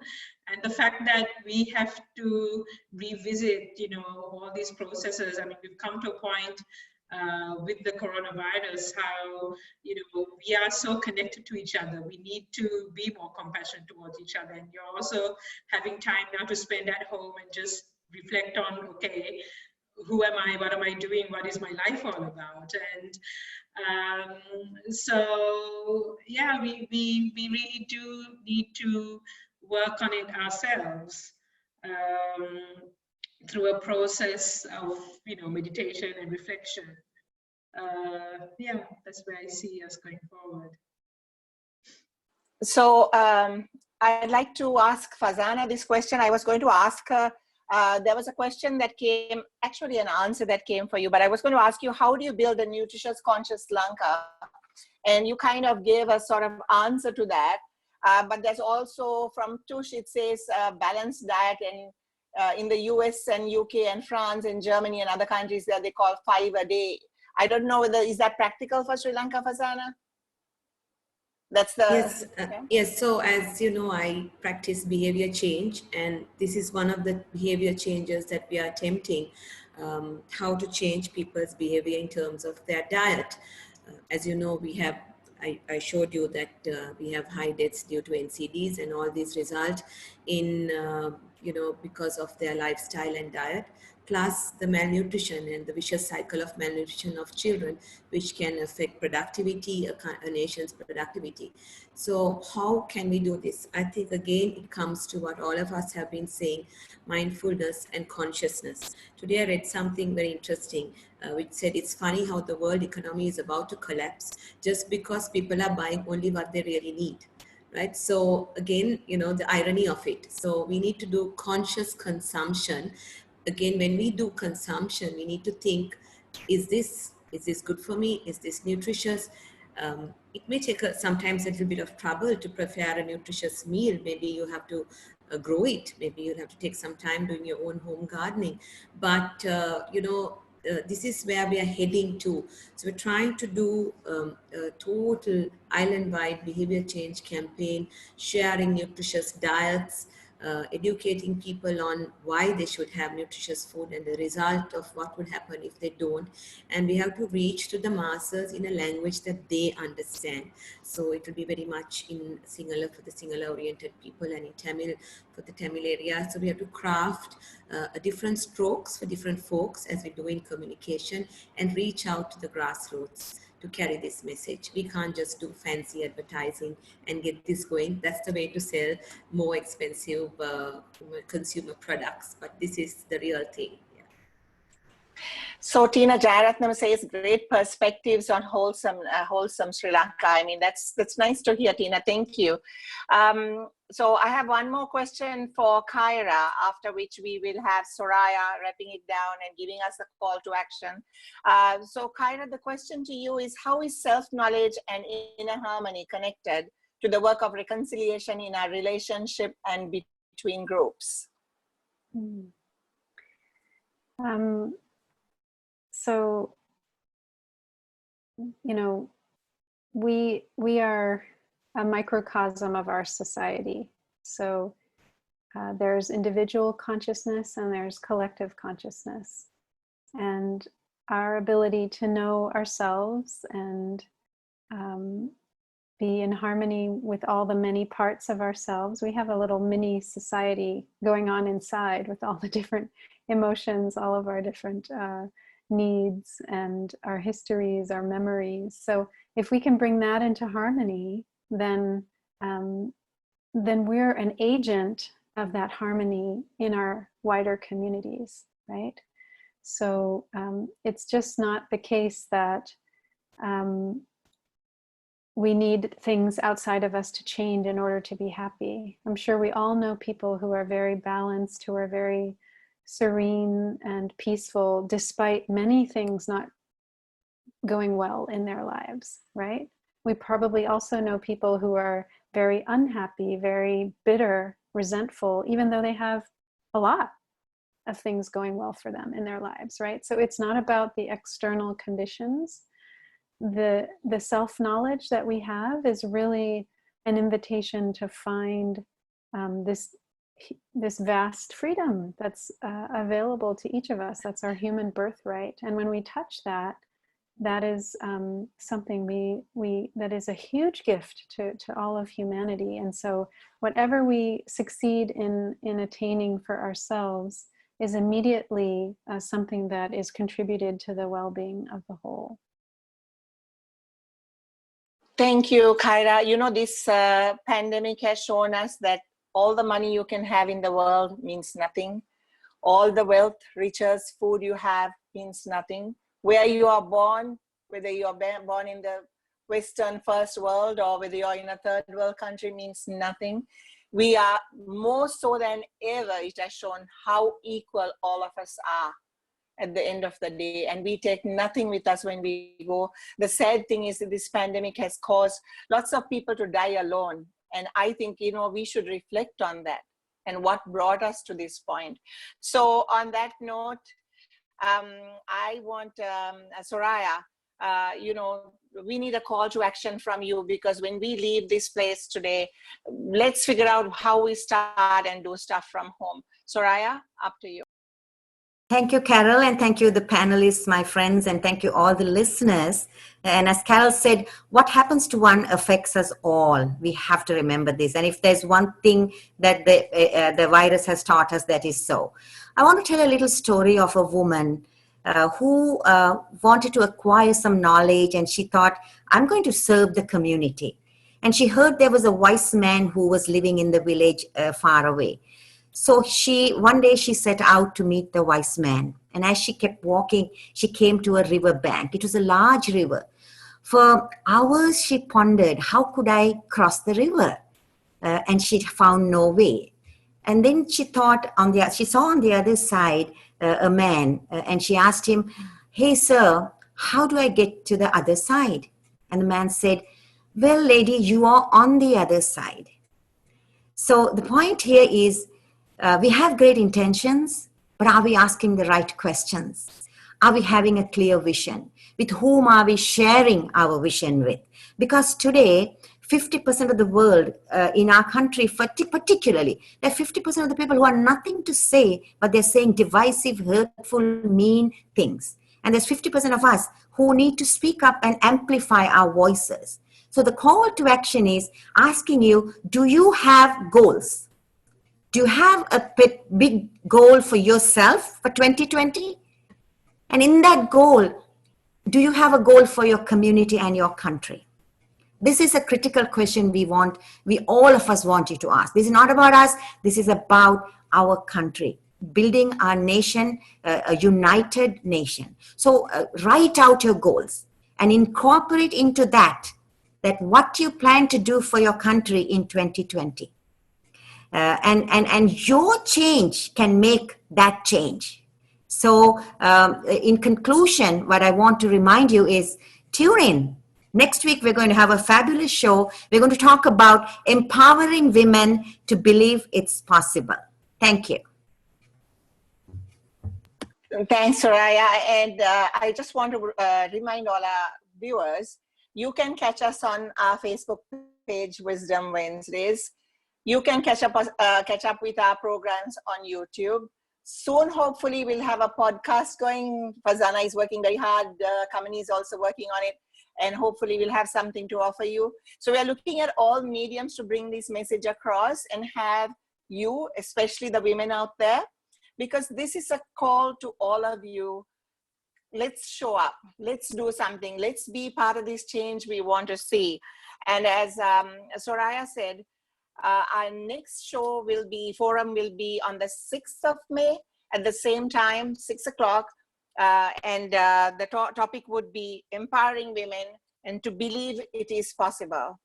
And the fact that we have to revisit, you know, all these processes. I mean, we've come to a point with the coronavirus, how, you know, we are so connected to each other. We need to be more compassionate towards each other. And you're also having time now to spend at home and just reflect on, okay, who am I? What am I doing? What is my life all about? And so, yeah, we really do need to work on it ourselves. Through a process of, you know, meditation and reflection. Yeah, that's where I see us going forward. So I'd like to ask Fazana this question. I was going to ask her, there was a question that came, actually an answer that came for you, but I was going to ask you, how do you build a nutritious, conscious Lanka? And you kind of gave a sort of answer to that. But there's also from Tush, it says balanced diet, and in the US and UK and France and Germany and other countries that they call 5 a day. I don't know whether, is that practical for Sri Lanka, Fazana? That's the... Yes, okay. yes. So as you know, I practice behavior change, and this is one of the behavior changes that we are attempting, how to change people's behavior in terms of their diet. As you know, we have, I showed you that we have high deaths due to NCDs, and all these result in, you know, because of their lifestyle and diet, plus the malnutrition and the vicious cycle of malnutrition of children, which can affect productivity, a nation's productivity. So how can we do this? I think, again, it comes to what all of us have been saying, mindfulness and consciousness. Today I read something very interesting, which said it's funny how the world economy is about to collapse just because people are buying only what they really need. Right? So again, you know, the irony of it. So we need to do conscious consumption. Again, when we do consumption, we need to think, is this good for me? Is this nutritious? It may take sometimes a little bit of trouble to prepare a nutritious meal. Maybe you have to grow it. Maybe you'll have to take some time doing your own home gardening. But, you know, this is where we are heading to. So we're trying to do a total island-wide behavior change campaign, sharing nutritious diets, educating people on why they should have nutritious food and the result of what would happen if they don't. And we have to reach to the masses in a language that they understand. So it will be very much in Sinhala for the Sinhala oriented people, and in Tamil for the Tamil area. So we have to craft different strokes for different folks as we do in communication, and reach out to the grassroots to carry this message. We can't just do fancy advertising and get this going. That's the way to sell more expensive consumer products, but this is the real thing. So Tina Jayaratnam says great perspectives on wholesome Sri Lanka. I mean, that's nice to hear, Tina. Thank you. So I have one more question for Kyra, after which we will have Soraya wrapping it down and giving us a call to action. So Kyra, the question to you is, how is self-knowledge and inner harmony connected to the work of reconciliation in our relationship and between groups? So, you know, we are a microcosm of our society. So there's individual consciousness and there's collective consciousness. And our ability to know ourselves and be in harmony with all the many parts of ourselves. We have a little mini society going on inside with all the different emotions, all of our different needs and our histories, our memories. So if we can bring that into harmony, then we're an agent of that harmony in our wider communities, right? So it's just not the case that we need things outside of us to change in order to be happy. I'm sure we all know people who are very balanced, who are very serene and peaceful, despite many things not going well in their lives, right? We probably also know people who are very unhappy, very bitter, resentful, even though they have a lot of things going well for them in their lives, right? So it's not about the external conditions. The self-knowledge that we have is really an invitation to find this vast freedom that's available to each of us. That's our human birthright. And when we touch that, that is something that is a huge gift to all of humanity. And so whatever we succeed in attaining for ourselves is immediately something that is contributed to the well-being of the whole. Thank you, Kyra. You know, this pandemic has shown us that all the money you can have in the world means nothing. All the wealth, riches, food you have means nothing. Where you are born, whether you are born in the Western first world or whether you are in a third world country, means nothing. We are more so than ever, it has shown how equal all of us are at the end of the day, and we take nothing with us when we go. The sad thing is that this pandemic has caused lots of people to die alone, and I think, you know, we should reflect on that and what brought us to this point. So on that note, I want Soraya, you know, we need a call to action from you, because when we leave this place today, let's figure out how we start and do stuff from home. Soraya, up to you. Thank you, Carol, and thank you, the panelists, my friends, and thank you, all the listeners. And as Carol said, what happens to one affects us all. We have to remember this. And if there's one thing that the virus has taught us, that is so. I want to tell a little story of a woman who wanted to acquire some knowledge, and she thought, I'm going to serve the community. And she heard there was a wise man who was living in the village far away. So one day she set out to meet the wise man. And as she kept walking, she came to a river bank. It was a large river. For hours, she pondered, how could I cross the river? And she found no way. And then she thought, she saw on the other side a man, and she asked him, hey, sir, how do I get to the other side? And the man said, well, lady, you are on the other side. So the point here is, we have great intentions, but are we asking the right questions? Are we having a clear vision? With whom are we sharing our vision with? Because today, 50% of the world, in our country particularly, there are 50% of the people who are nothing to say, but they're saying divisive, hurtful, mean things. And there's 50% of us who need to speak up and amplify our voices. So the call to action is asking you, do you have goals? Do you have a big goal for yourself for 2020? And in that goal, do you have a goal for your community and your country? This is a critical question all of us want you to ask. This is not about us. This is about our country, building our nation, a united nation. So write out your goals and incorporate into that what you plan to do for your country in 2020. And your change can make that change. So in conclusion, what I want to remind you is tune in. Next week, we're going to have a fabulous show. We're going to talk about empowering women to believe it's possible. Thank you. Thanks, Soraya. And I just want to remind all our viewers, you can catch us on our Facebook page, Wisdom Wednesdays. You can catch up with our programs on YouTube. Soon, hopefully, we'll have a podcast going. Fazana is working very hard. Kamini is also working on it. And hopefully we'll have something to offer you. So we are looking at all mediums to bring this message across and have you, especially the women out there, because this is a call to all of you. Let's show up. Let's do something. Let's be part of this change we want to see. And as Soraya said, our next forum will be on the 6th of May at the same time, 6 o'clock. And the topic would be empowering women and to believe it is possible.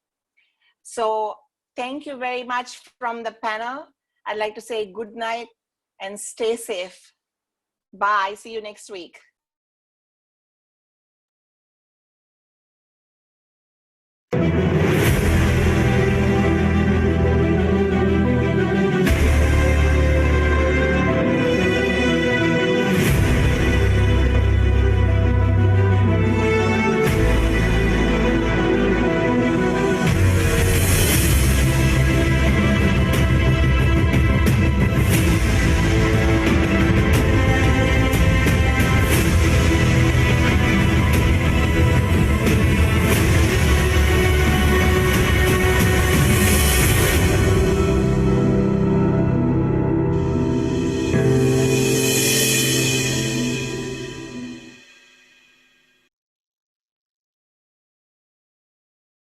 So thank you very much from the panel. I'd like to say good night and stay safe. Bye. See you next week.